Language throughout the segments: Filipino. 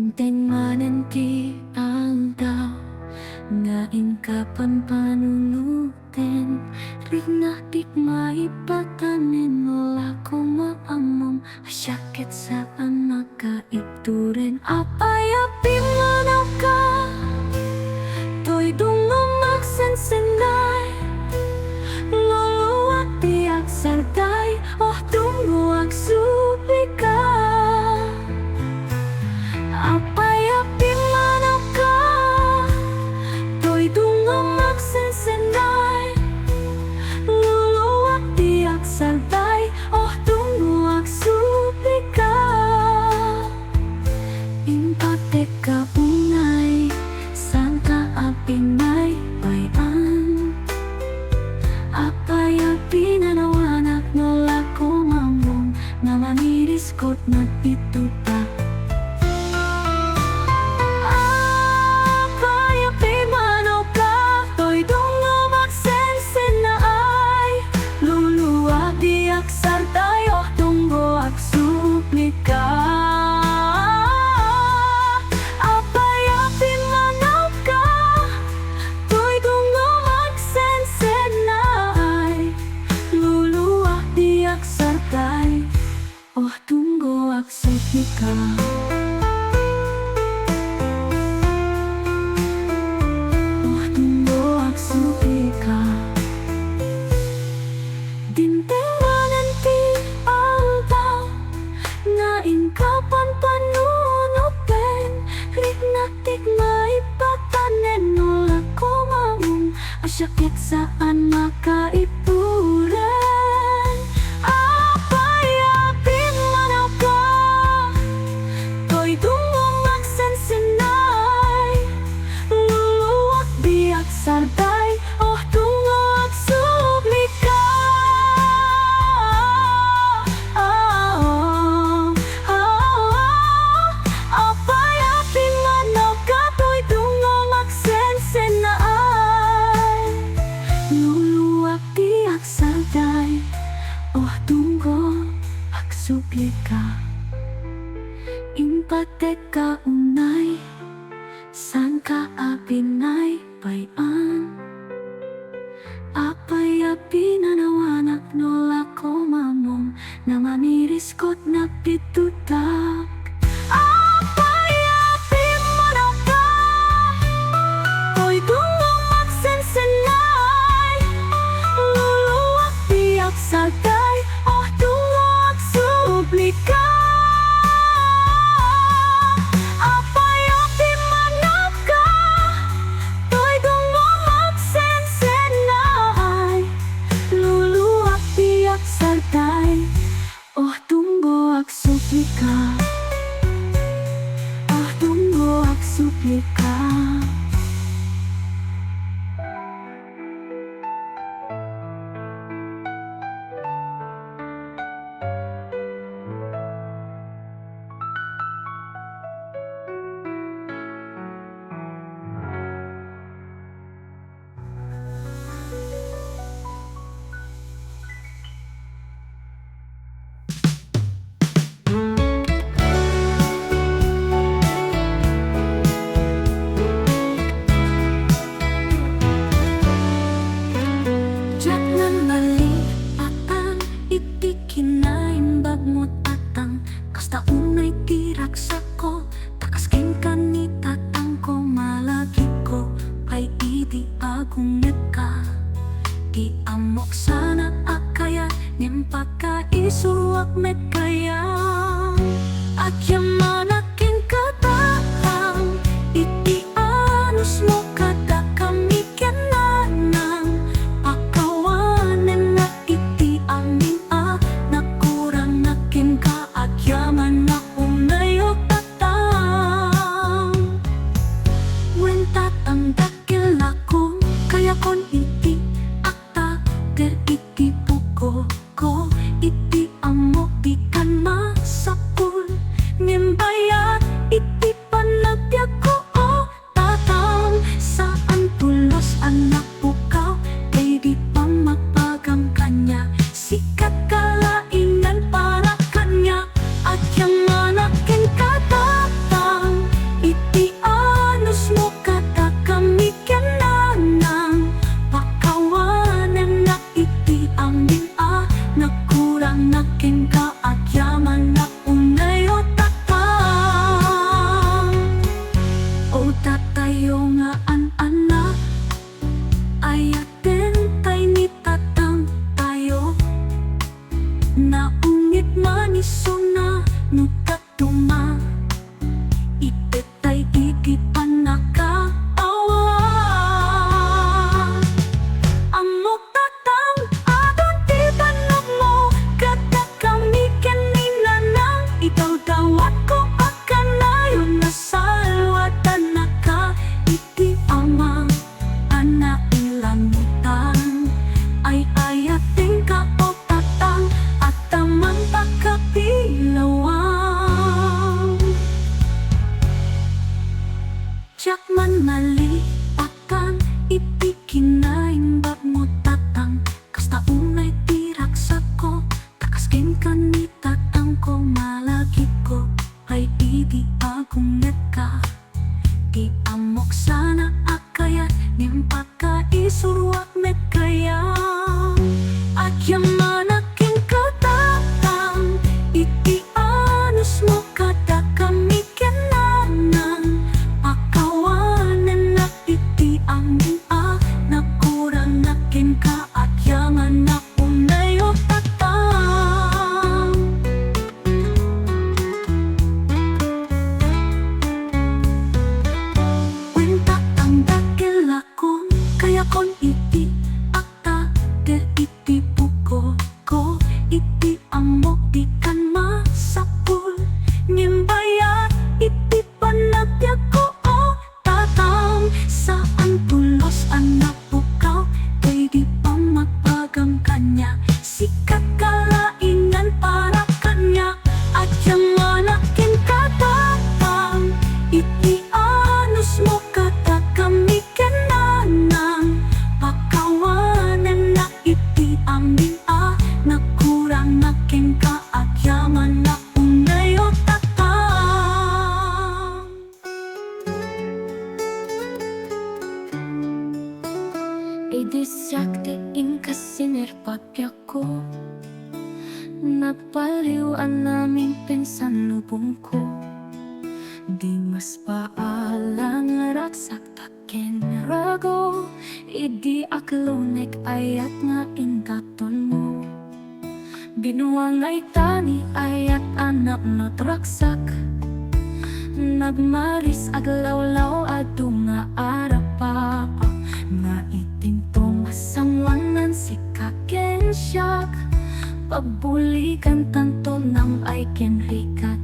Dinteng mananti ang daw ngain kapan panunutin Rigna dik maipatanin Wala ko maamong asyakit saan makaiturin Apay-api manaw ka To'y dungumak sensenay Luluwag tiyak sarday Oh dunguwag subi ka Apay-api manaw ka To'y dungumak sensenay Luluwag tiyak sarday Oh dunguwag subi ka Impate ka unay Sangka apinay bayan Apay-api nanawanak Nolak kumamong Namanidiskot nagpituta Apay-api manaw ka To'y dungumak sensenay Luluwag diyak sarday Oh dunguwag subi ka Apay-api manaw ka To'y dungumak sensenay Luluwag diyak sarday Oh dunguwag subi ka Oh dunguwag subi ka Dinteng mananti ang daw Ngain kapan panunutin Rignatik maipatanin Nolak ko mamong asyakit saan makaipuran Apay-api manaw ka To'y dungumak sensenay Luluwag diyak sarday Oh dunguwag subi ka Apay-api manaw ka To'y dungumak sensenay Luluwag diyak sarday Oh dunguwag subi ka Impate ka unay Sangka apinay bayan Apay-api nanawanak Nolak kumamong Namanidiskot nagpitutak Apay-api manaw ka To'y dungumak sensenay Luluwag diyak sarday Oh dunguwag subi ka Apay-api manaw ka To'y dungumak sensenay Luluwag diyak sarday Oh dunguwag subi ka Oh dunguwag subi ka Diyak nan malipatan Iti kinain bagmot atang Kasta unay tiraksa ko Takas ken kanita tangko malagi ko Kay iti agunget ka Di amok sana akaya Nimpaka isuruak met kaya At yamanakin katahang Iti anus mo kada kami kenanang Pakawanen na iti amin Nakurang nakin ka at yaman na unayo tatang Wen tatang dakil ako Kaya kon iti akta Der iti buko ko Iti amok di kan masapul Nimbayat iti panagbiag ko oh, tatang Saan tulos anak pukaw Kay di pa magpagang kanya Sikat kalainan para kanya At yung manakin katatang siyak man mali akan ipikinaimbat mo tatang kasta unay tiraksak ko takaskin kanita ang ko malagi ko ay idi akong neka di amok sana akayat nimpaka isurwak mekaya at yaman aking katatang iti anus mo kada kami kenanang pakawanan na iti amin nakurang nakin ka at yaman na unay o tatang winta ang dakila kong kaya kon iti akta de iti buko ko iti amok di kan masapul nimbayat iti panagbiag ko o tatang saan tulos ang napukaw kay di pa magpagam kanya sikat kalaingan para kanya at yung malaking katatang iti anus mo kata kami kenanang pakawanan na iti amin nakurang nakin ka at yaman na unay o tatang idisyak diing kasinirpapya ko nagpaliwan naming pinsan lubong ko di mas paalang raksak takin rago idi aklonek ayat nga ingaton mo binuang ay tani ayat anak na traksak nagmaris aglawlaw adu nga arapa nga itintong sangwanan si kakensyak pagbulikan tanto ng ay kenrikat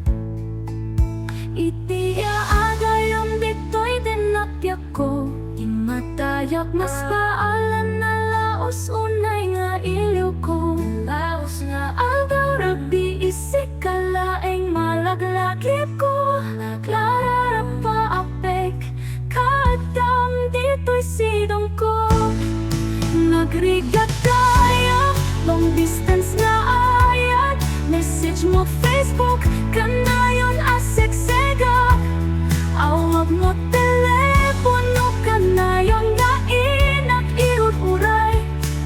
itiya agayong dito'y dinapyak ko imatayak mas paalan na laos unay nga iliw ko laos nga agaw rabi isik kalaeng malaglakip ko naglararap pa apek kadam dito'y sidong ko nagrigat kaya long distance nga ayat message mo Facebook kanayon aseksega awag mo telepono kanayon nga inak iuray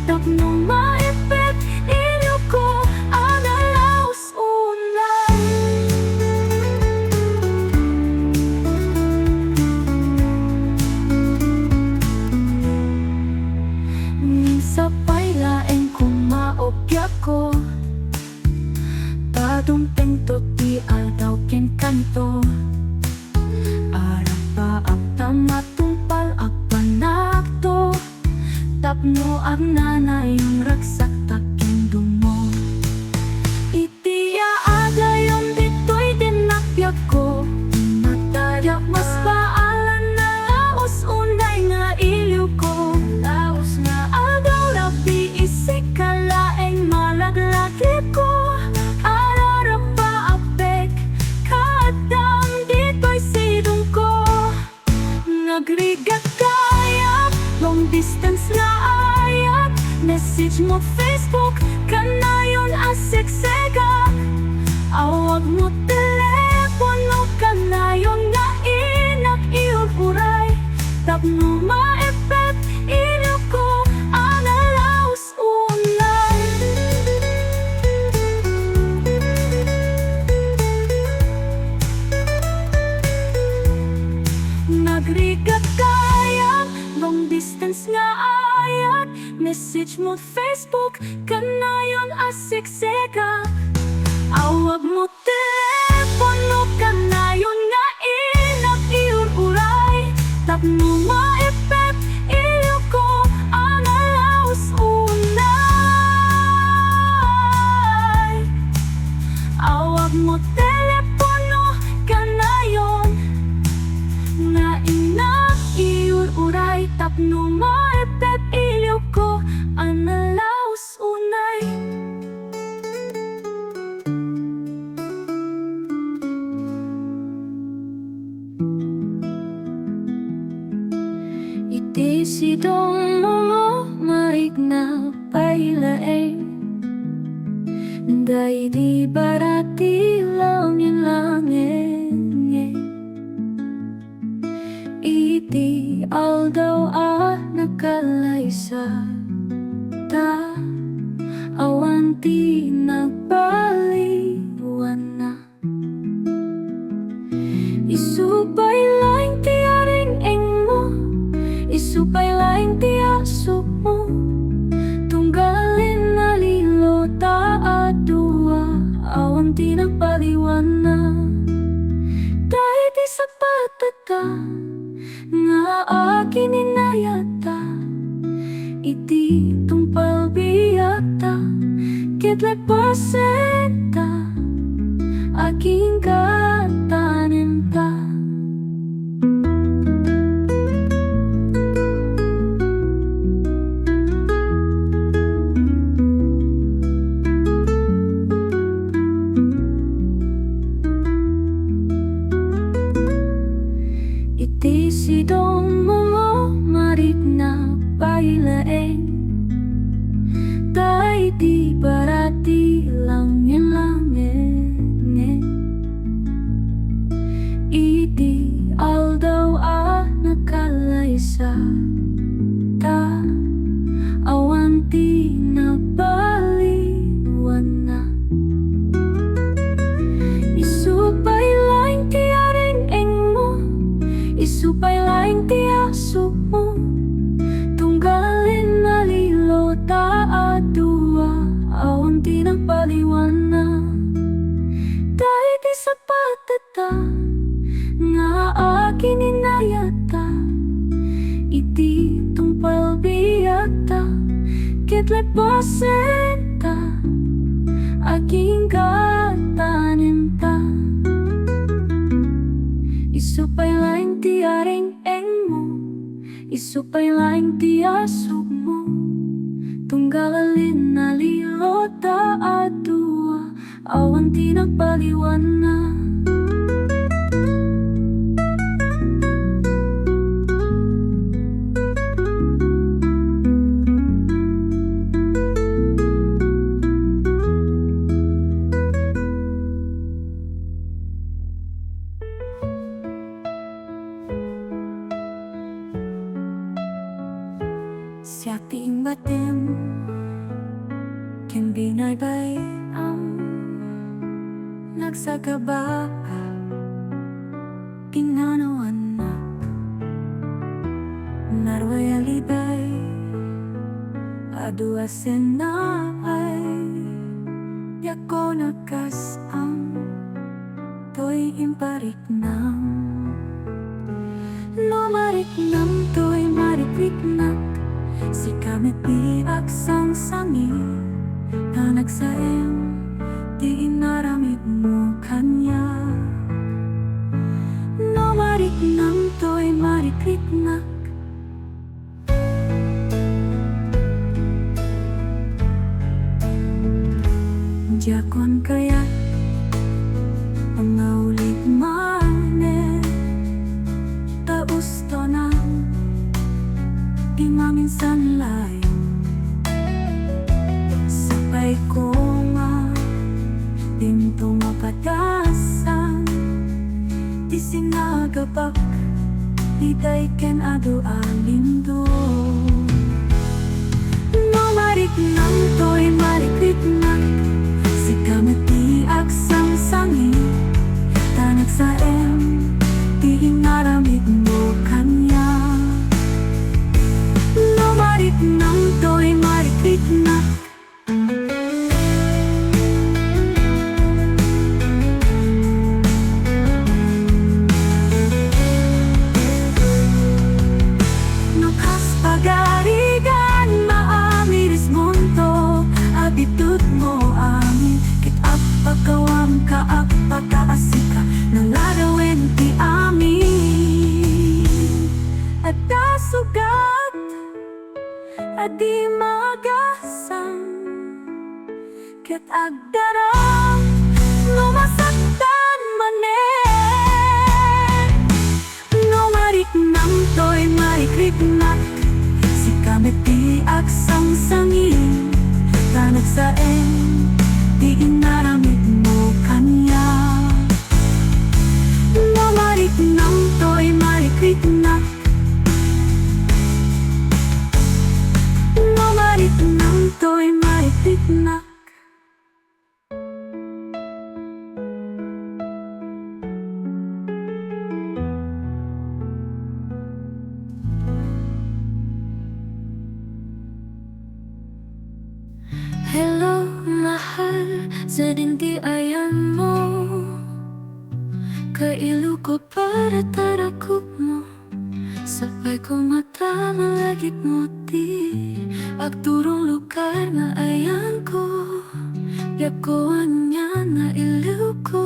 tapno maipet inyo ko ang alaos unay minsa pa'y laeng kumaopya ko tadong pinto di aldaw ken kanto arap pa apta matumpal agpanakto tapno ag nanayong raksak takin dumo itiya agayong dito'y dinapyak ko matayak mas paalan na laos unay nga iliw ko laos nga agaw rabi isik kalaeng malaglakip ko ararap pa apek kadam dito'y sidong ko nagrigat kaya long distance nga ayat message mo Facebook kanayon aseksega awag mo telepono kanayon nga inak iuray tapno maepet inyo ko ang alaos unay nagrigat kaya long distance nga ayat message mo Facebook kanayon aseksega awag mo telepono kanayon nga inak iuray tapno maepet inyo ko ang alaos unay awag mo telepono kanayon nga inak iuray tapno maepet inyo ko ang alaos unay Iti sidong mo maigna pailaeng Day di barati langin langin Iti aldaw nakalaysa ta Awan ti nagbaliwan na Isupay laing ti aring mo Isupay laing ti asok mo Tunggalin na lilo ta adua Awan ti nagbaliwan na Dahil di sapat ta Nga akin inayata Iti tungpal biyata Kitlat pasenta Aking katanin ta Iti sidong mo marit na pailaeng Day di barati langin langin Iti aldaw nakalaysa ta Awan ti nagbaliwan na Isupay laing ti aring mo Isupay laing ti asok mo Tunggalin na lilo ta adua Awan ti nagpaliwan na Dahil di sapat ta Nga akin inayata Iti tungpal biyata Kitlat pasenta Aking katanin ta Isupay laing ti aring mo Isupay laing ti asok mo Tunggalin na lilo ta adua Awan ti nagpaliwan na Siya ting batim Ken binaybay Nagsagaba Ginanawan na Narway alibay Aduasin na ay Yako nakasam To'y imparik nam No marik nam to'y marikrik nak Si kamit di aksang sangi Na nagsaem Di inaramid mo kanya No marik nam to'y marikrik nak Jakon kaya Pangaulit manen Taus to na Di maminsan lay Sabay ko nga Dinto mapadasan Di sinagabak Di day ken ado alindo No marik nang to'y marikrit na Si kamat di aksang sangi Tanag sa Di inaramid mo kanya Marit nang to'y marikrik na Nakas pagarigan maamiris munto Abitut mo amin Kitap pagkawam kaap pagkaasika Nalarawin ti amin At sugat Adi magasang Ket agdarang Lumasaktan manen No marik nam to'y marikrik na nagsaing di inaramid mo kanya. Mamarik ng to'y marikrik na, mamarik ng to'y marikrik na. Hello, mahal, sa dintiayan mo, kailo ko para tarakop mo. Sabay ko mata malagip mo ti, agturong lugar na ayan ko. Yap ko anya na iliw ko,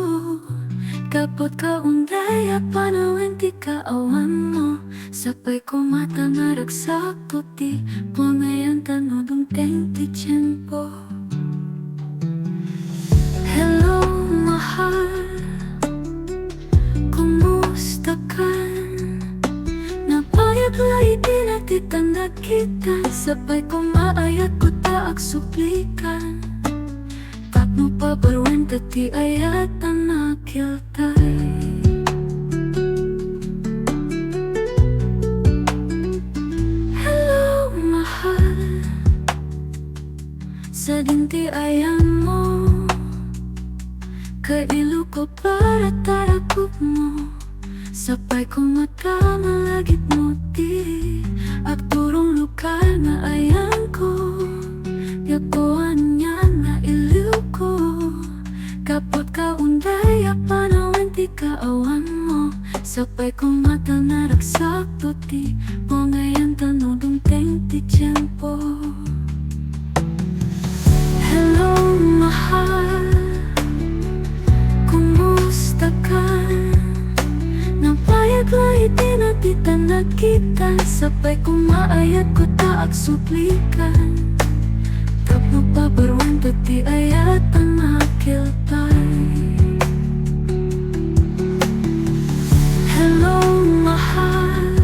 kapot ka unday at panawin ti kaawan mo. Sabay ko mata naragsak to ti, pumayan tanodong teng ti tiyempo. Hello, mahal, kumusta ka? Napayag lai di natitanda kita, sabay ko maayat ko taak suplikan. Tapno pa baruan tati ayat ang nakiltay. Hello, mahal, sa dintiayan mo, kailo ko para tarakop mo. Sabay ko mata malagip mo ti, agturong lugar na ayan ko. Yakuan niya na iliw ko, kapot ka unday at panawin ti kaawan mo. Sabay ko mata naragsak to ti, pungayan tanodong teng ti tiyempo. Hello, mahal, kumusta ka? Napayag lai di natitanda kita, sabay ko maayat ko taak suplikan. Tapno pa baruan tati ayat ang nakiltay. Hello, mahal,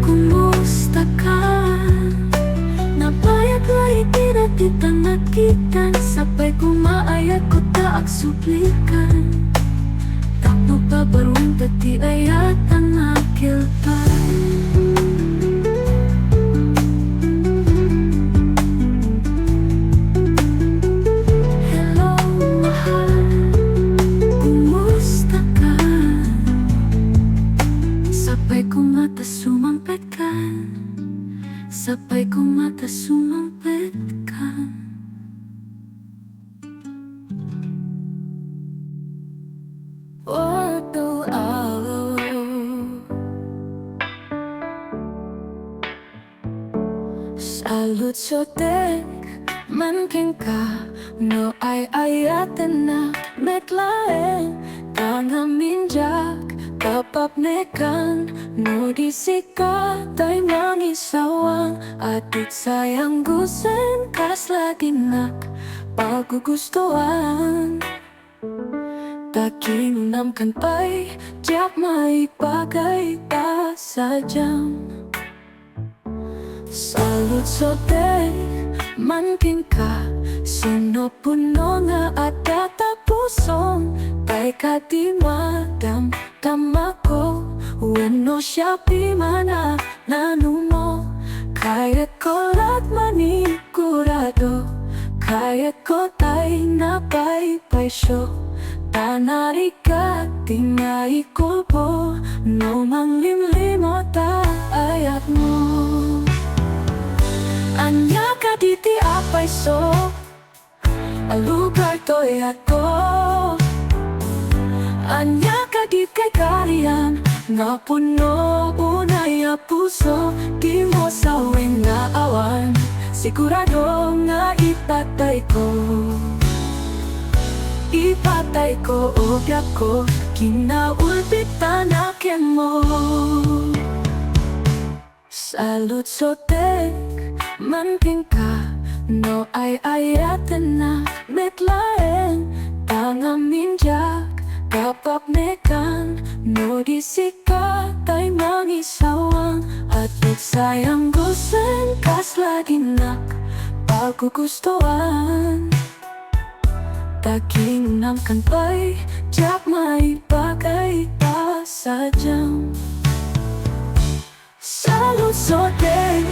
kumusta ka? Napayag lai di natitanda kita, sabay ko maayat ko taak suplikan. Tapno pa baruan tati ayat ang nakiltay. Sabay ko mata sumampit ka. Wato araw, salut sotek manking ka, no ay ayaten na metlaen tangaminjak kapap nekan, no disika tay mangisawang atit sayang gusen kas lagi nak pagugustuhan. Takinunamkan pa'y tiyak maipagay ta sa jam. Salut sotek manking ka, sino puno nga at tatapusong tay katimadam tamako. Wano siya pimana nanumo, kaya ko lat manigurado, kaya ko tay napaypaysyo. Tanarika tingay kulpo, no manglimlimo ta ayat mo. Anya ka diti apayso, alugar to'y ato. Anya ka di kay kariyan, nga puno unay a puso, di mo sawing nga awan, sigurado nga ipatay ko. Ipatay ko o biyak ko, kinaulpitan akin mo. Salut sotek manking ka, no ay ayaten na metlaen tangaminjak kapap nekan, no disika tay mangisawang at sayang gusen kas lagi nak kagugustuhan. Daging ng kanbay, tiyak may bagay pa sadyang sa lusodin,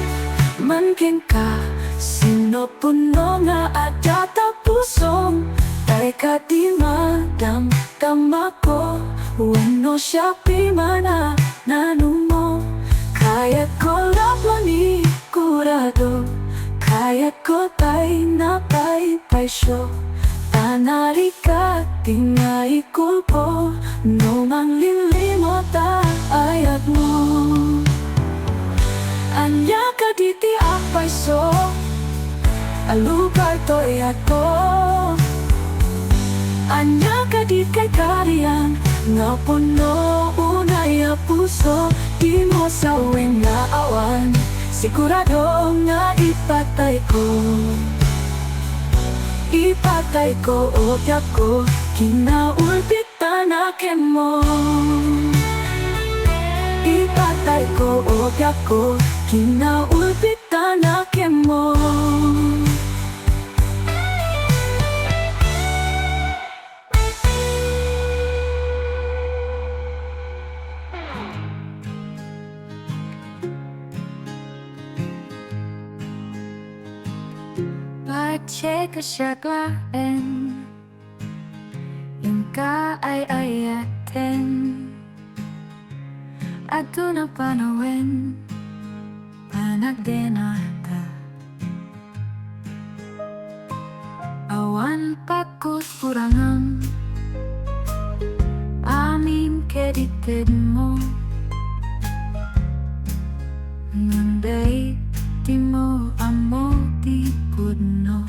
mangging ka sino puno nga adata pusong tay ka di madamdama ko. Wano siya pimana nanumo, kaya ko lapani kurado, kaya ko tay napay-paysyo. Tanari ka tingay kulpo, no mang lilimot ayat mo. Anya ka diti apay so, alukar to ako. Anya ka di kay kariyan, nga puno unay a puso. Di mo sawing nga awan, sigurado nga ipatay ko. Ipatay ko o tiyak ko, kinaulpit tanakin mo. Ipatay ko o tiyak ko, kinaulpit tanakin mo. Pagcheka siya klaen, yung kaayayaten, at na panawin, panagdenata. Awan pakut kurangan, amin kedited mo. Ngunday di mo amo di pudno,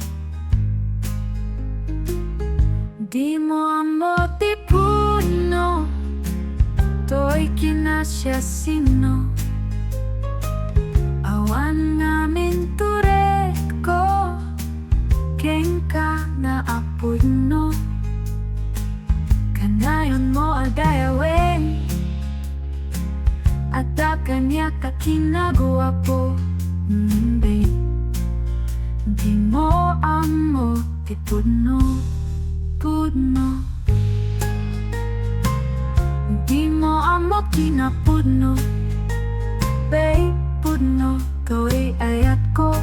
di mo amo di pudno, to'y kinasya sino. Awan ngamin turet ko, keng ka na apudno. Kanayon mo agayawen, at kanya ka kinagawa po. Di mo amo di pudno, pudno. Di mo amo kinapudno, babe, pudno. To'y ayat ko,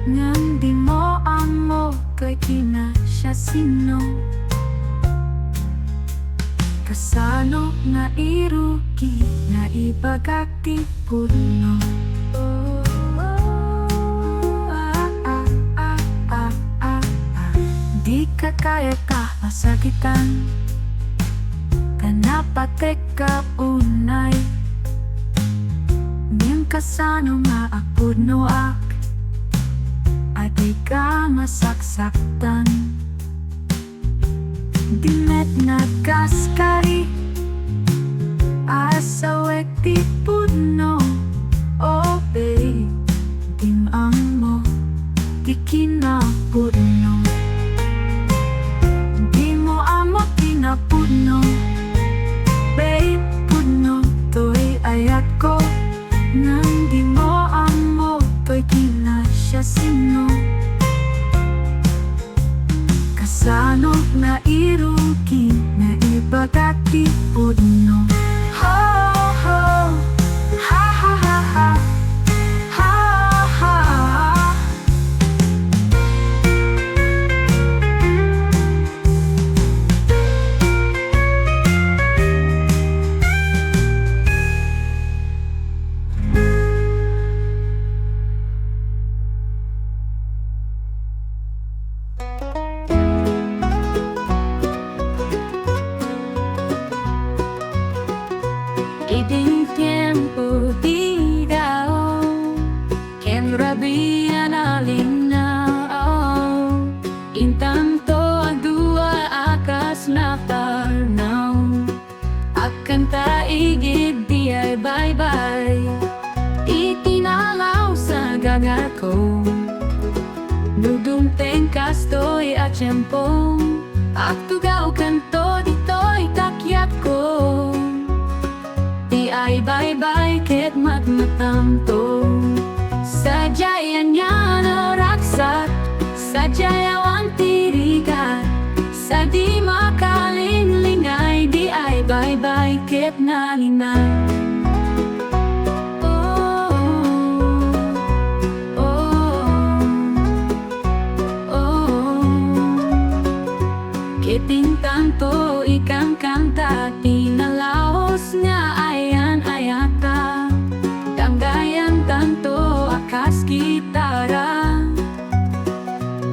ngan di mo amo to'y kinasya sino. Kasano nga iruki, nga ibagak di pudno. Di ka kaya ka masakitan, kanapatek ka unay. Ngem kasano nga apudno ak, at di ka masaksaktan. Dimet na kaskari, asawek di pudno. Oh babe, dimang mo di kinapudno. Pudno, babe, pudno. To'y ayat ko, nang di mo amo to'y kinasya sino. Kasano na iruki, na ibagak di pudno. Ho, ho, ha, ha, ha, ha, ha, ha. Iding tiempo di daw, ken rabian alinaw. Intanto ang dua akas na parnaw, akan taigid di ay bye-bye. Itinalaw sa gaga ko, nudumteng kastoy at tiyempong, at tugaw kanto dito'y takyat ko. Di ay bye-bye ket matmatamto, sadyayan niya na raksat. Sadyayawang tirigan, sa di makalingling di ay bye-bye kit na linay. Kiting tanto ikang kanta, pinalaos niya ayan ayata. Tanggayan tanto akas gitara,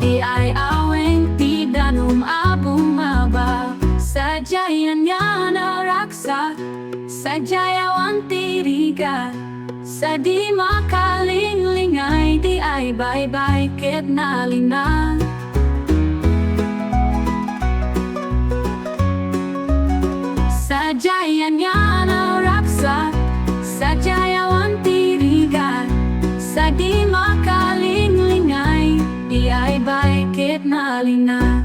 di ay aweng tidak umabumaba. Sadyayan niya naraksa, sadyayawan tirigan, sa di makalingling di ay bye-bye kit na linang. Sadyayan niya naraksa, sadyayawan tirigan, sa di makalingling di ay bye-bye na linang.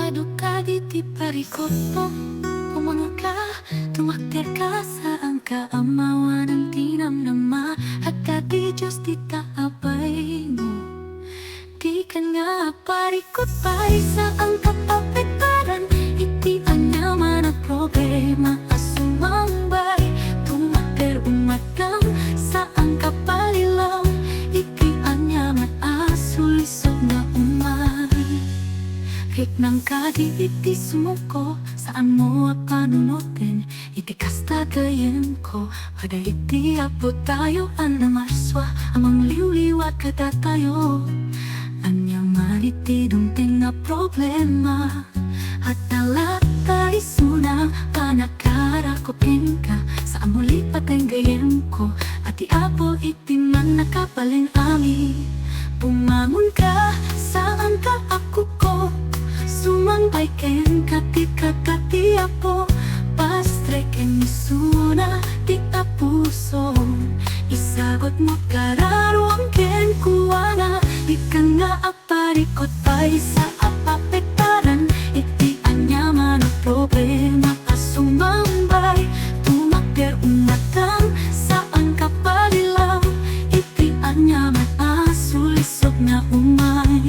Aduk ka di parikot mo, umanga ka, tumakder ka sa angka amawan ang tinamnama. At di Diyos di kaabay mo, di ka nga parikot pa sa angka papetaran. Iti anyaman at problema asumambay, tumakder umatang sa angka palilaw. Iti anyaman asulisog na umay. Kik nang kadi iti sumuko, saan mo at panunutin, iti kasta gayen ko. Ada iti apo tayo, anamarswa, amang liwliwat kada tayo. Anyaman iti dumting na problema, at talata isuna, panakarakopin ka, saan mo lipat ang gayen ko. At apo iti man nakapaling ami, pumangon ka, saan ka ako ko. Sumangpay ken katika katiapo, pastre ken misuna di puso. Isagot mo kararuang ken kuwana, di ka nga aparikot pa sa apapetaran. Iti anyaman ang problema asumambay, tumakder umatang saan ka palilaw. Iti anyaman asulisog na umay.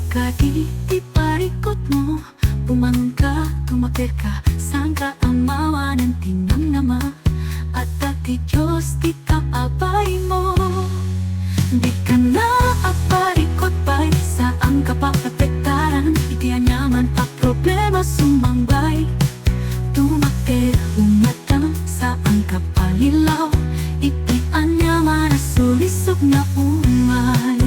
Kadi di parikot mo, pumangon ka, tumakder ka, saan ka amawan ang tinamnama. At di Diyos di kaabay mo, di ka na aparikot pa sa ang kapapapektaran. Iti anyaman pa problema sumangbay, tumakder umatang sa ang kapalilaw. Iti anyaman asulisog na umay.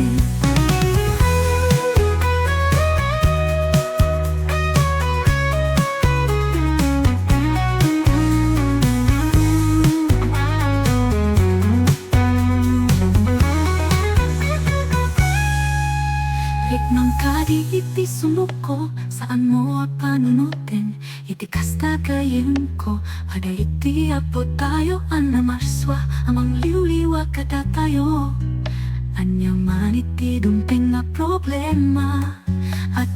Nang kadi iti sumuko, saan mo at panunutin, iti kasta gayen ko. Ada iti apo tayo, anamarswa, amang liwliwa kada tayo. Anyaman iti dumting na problema, at